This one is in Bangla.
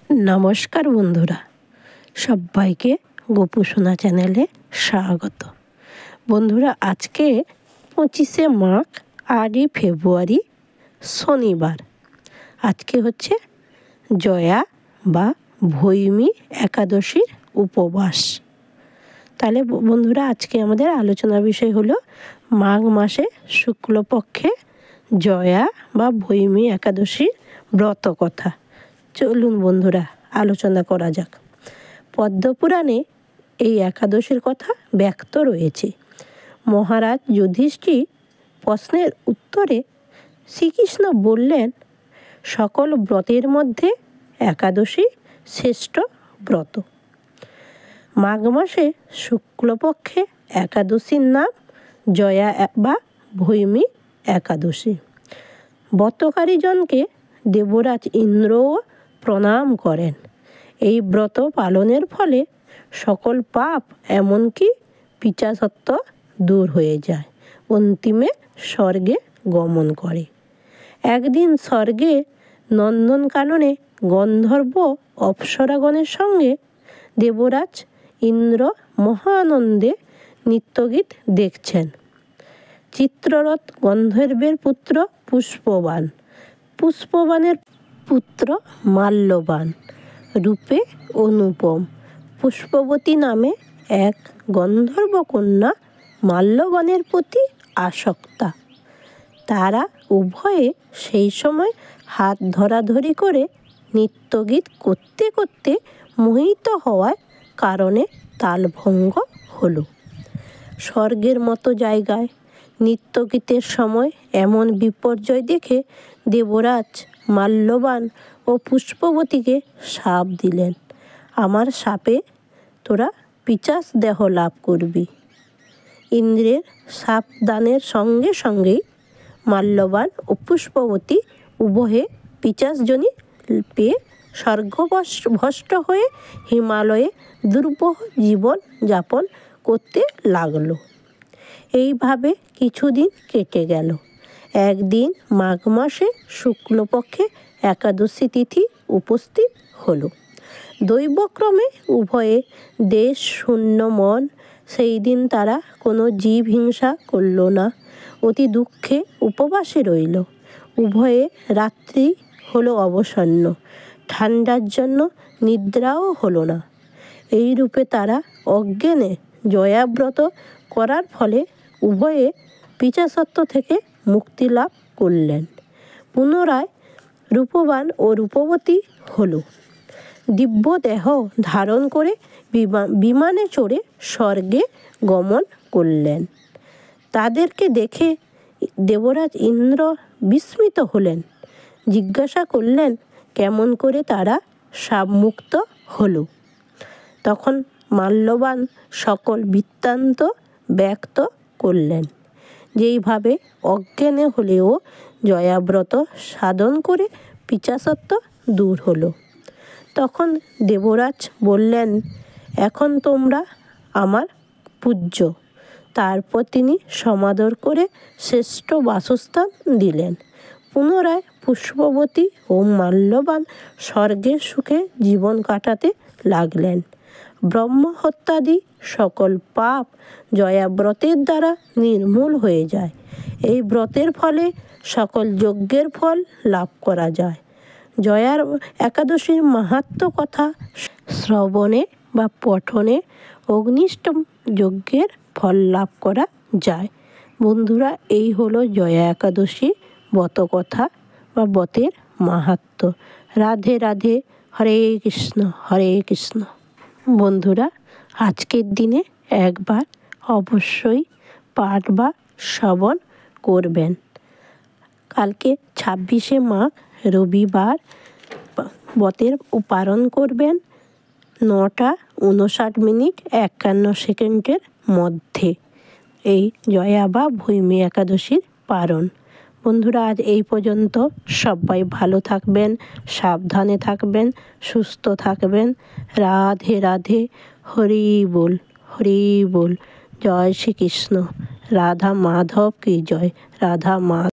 নমস্কার বন্ধুরা, সবাইকে গোপু সোনা চ্যানেলে স্বাগত। বন্ধুরা, আজকে 25শে মাঘ 8ই ফেব্রুয়ারি শনিবার। আজকে হচ্ছে জয়া বা ভৈমী একাদশীর উপবাস। তাহলে বন্ধুরা, আজকে আমাদের আলোচনার বিষয় হলো মাঘ মাসে শুক্লপক্ষে জয়া বা ভৈমী একাদশীর ব্রত কথা। চলুন বন্ধুরা, আলোচনা করা যাক। পদ্মপুরাণে এই একাদশীর কথা ব্যক্ত রয়েছে। মহারাজ যুধিষ্ঠির প্রশ্নের উত্তরে শ্রীকৃষ্ণ বললেন, সকল ব্রতের মধ্যে একাদশী শ্রেষ্ঠ ব্রত। মাঘ মাসে শুক্লপক্ষে একাদশীর নাম জয়া বা ভৈমী একাদশী। ব্রতকারীজনকে দেবরাজ ইন্দ্রও প্রণাম করেন। এই ব্রত পালনের ফলে সকল পাপ এমনকি পিশাচত্ব দূর হয়ে যায়, অন্তিমে স্বর্গে গমন করে। একদিন স্বর্গে নন্দনকাননে গন্ধর্ব অপ্সরাগণের সঙ্গে দেবরাজ ইন্দ্র মহানন্দে নৃত্যগীত দেখছেন। চিত্ররথ গন্ধর্বের পুত্র পুষ্পবান, পুষ্পবানের পুত্র মাল্যবান, রূপে অনুপম পুষ্পবতী নামে এক গন্ধর্ব কন্যা মাল্যবানের প্রতি আসক্তা। তারা উভয়ে সেই সময় হাত ধরাধরি করে নৃত্যগীত করতে করতে মোহিত হওয়ার কারণে তালভঙ্গ হলো। স্বর্গের মতো জায়গায় নৃত্যগীতের সময় এমন বিপর্যয় দেখে দেবরাজ মাল্যবান ও পুষ্পবতীকে শাপ দিলেন, আমার শাপে তোরা পিশাচ দেহ লাভ করবি। ইন্দ্রের শাপ দানের সঙ্গে সঙ্গেই মাল্যবান ও পুষ্পবতী উভয়ে পিশাচজনী পেয়ে স্বর্গভ্রষ্ট হয়ে হিমালয়ে দুর্বহ জীবন যাপন করতে লাগলো। এইভাবে কিছুদিন কেটে গেল। একদিন মাঘ মাসে শুক্লপক্ষে একাদশী তিথি উপস্থিত হলো। দৈবক্রমে উভয়ে দেশ শূন্য মন। সেই দিন তারা কোনো জীব হিংসা করল না, অতি দুঃখে উপবাসে রইল। উভয়ে রাত্রি হলো অবসন্ন, ঠান্ডার জন্য নিদ্রাও হলো না। এই রূপে তারা অজ্ঞানে জয়াব্রত করার ফলে উভয়ে পিশাচত্ব থেকে মুক্তি লাভ করলেন। পুনরায় রূপবান ও রূপবতী হল। দিব্য দেহ ধারণ করে বিমানে চড়ে স্বর্গে গমন করলেন। তাদেরকে দেখে দেবরাজ ইন্দ্র বিস্মিত হলেন, জিজ্ঞাসা করলেন কেমন করে তারা শাপমুক্ত হলো। তখন মাল্যবান সকল বৃত্তান্ত ব্যক্ত করলেন। যেইভাবে অজ্ঞানে হলেও জয়াব্রত সাধন করে পিশাচত্ব দূর হলো। তখন দেবরাজ বললেন, এখন তোমরা আমার পূজ্য। তারপর তিনি সমাদর করে শ্রেষ্ঠ বাসস্থান দিলেন। পুনরায় পুষ্পবতী ও মাল্যবান স্বর্গের সুখে জীবন কাটাতে লাগলেন। ব্রহ্মহত্যাদি সকল পাপ জয়াব্রতের দ্বারা নির্মূল হয়ে যায়। এই ব্রতের ফলে সকল যজ্ঞের ফল লাভ করা যায়। জয়ার একাদশীর মাহাত্ম্য কথা শ্রবণে বা পঠনে অগ্নিষ্টম যজ্ঞের ফল লাভ করা যায়। বন্ধুরা, এই হলো জয়া একাদশী ব্রত কথা বা ব্রতের মাহাত্ম্য। রাধে রাধে, হরে কৃষ্ণ হরে কৃষ্ণ। বন্ধুরা, আজকের দিনে একবার অবশ্যই পাঠ বা শ্রবণ করবেন। কালকে 26শে মাঘ রবিবার ব্রতের পালন করবেন 9:59 মধ্যে এই জয়া বা ভৈমী একাদশীর পালন। বন্ধুরা, আজ এই পর্যন্ত। সবাই ভালো থাকবেন, সাবধানে থাকবেন, সুস্থ থাকবেন। রাধে রাধে, হরি বল হরি বল। জয় শ্রীকৃষ্ণ। রাধা মাধব কি জয়। রাধা মাধব।